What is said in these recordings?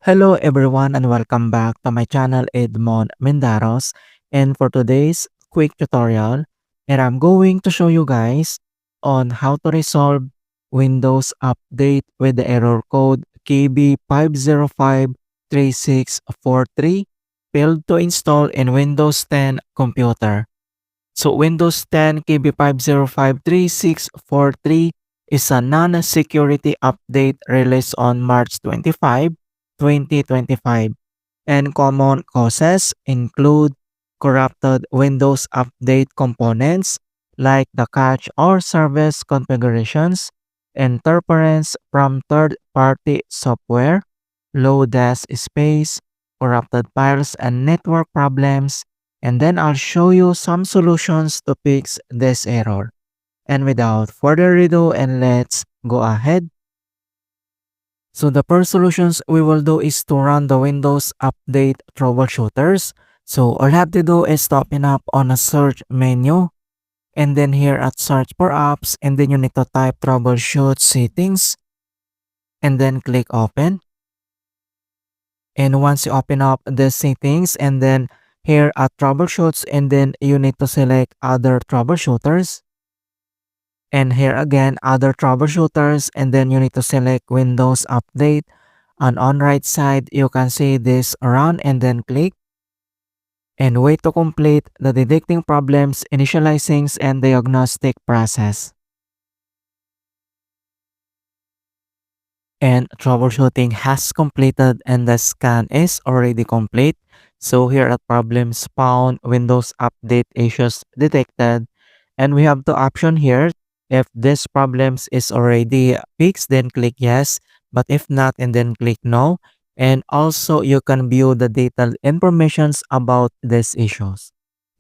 Hello everyone and welcome back to my channel Edmund Mindaros, and for today's quick tutorial and I'm going to show you guys on how to resolve Windows update with the error code KB5053643 failed to install in Windows 10 computer. So Windows 10 KB5053643 is a non-security update released on March 25, 2025, and common causes include corrupted Windows update components like the cache or service configurations, interference from third-party software, low disk space, corrupted files, and network problems. And then I'll show you some solutions to fix this error. And without further ado, and let's go ahead. So the first solutions we will do is to run the Windows Update Troubleshooters. So all you have to do is to open up on a search menu, and then here at search for apps, and then you need to type Troubleshoot settings and then click open. And once you open up the settings, and then here at troubleshoots, and then you need to select other troubleshooters. And here again, other troubleshooters, and then you need to select Windows Update. And on right side, you can see this run and then click. And wait to complete the detecting problems, initializing, and diagnostic process. And troubleshooting has completed and the scan is already complete. So here at problems found, Windows Update issues detected. And we have the option here. If this problems is already fixed, then click yes. But if not, and then click no. And also you can view the detailed informations about these issues.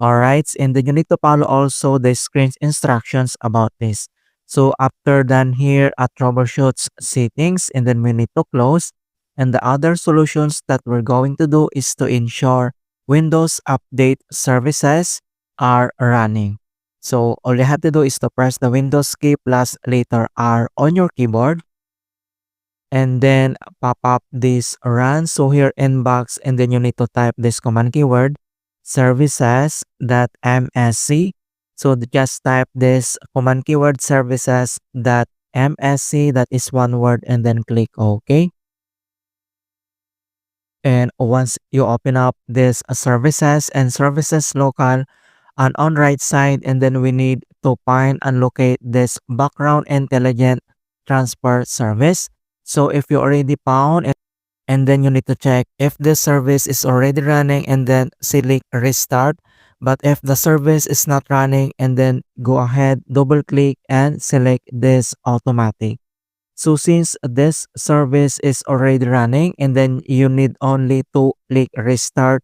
Alright, and then you need to follow also the screen's instructions about this. So after done here at troubleshoots settings, and then we need to close. And the other solutions that we're going to do is to ensure Windows Update services are running. So all you have to do is to press the Windows key plus letter R on your keyboard. And then pop up this run. So here inbox, and then you need to type this command keyword services.msc. So just type this command keyword services.msc, that is one word, and then click OK. And once you open up this services and services local, and on right side, and then we need to find and locate this background intelligent transfer service. So if you already found it, and then you need to check if this service is already running, and then select restart. But if the service is not running, and then go ahead, double click and select this automatic. So since this service is already running, and then you need only to click restart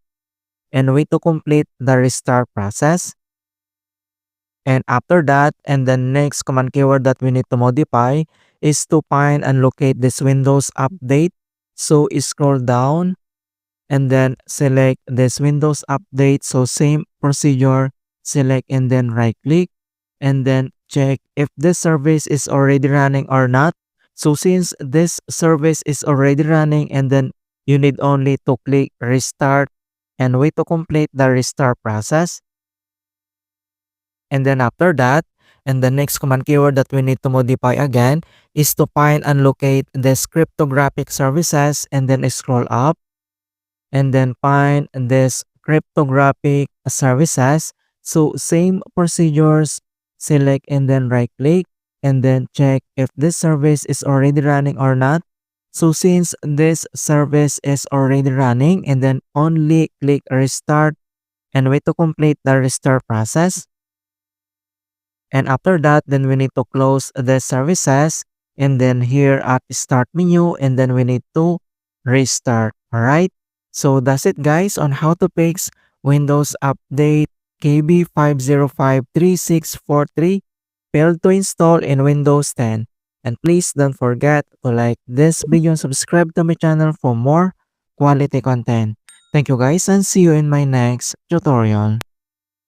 and wait to complete the restart process. And after that, and the next command keyword that we need to modify is to find and locate this Windows Update. So scroll down and then select this Windows Update. So same procedure, select and then right click and then check if this service is already running or not. So since this service is already running, and then you need only to click restart and wait to complete the restart process. And then after that, and the next command keyword that we need to modify again is to find and locate this cryptographic services, and then scroll up and then find this cryptographic services. So same procedures, select and then right click and then check if this service is already running or not. So since this service is already running, and then only click restart and wait to complete the restart process. And after that, then we need to close the services, and then here at start menu, and then we need to restart. Alright, so that's it guys on how to fix Windows Update KB5053643 failed to install in Windows 10. And please don't forget to like this video and subscribe to my channel for more quality content. Thank you guys, and see you in my next tutorial.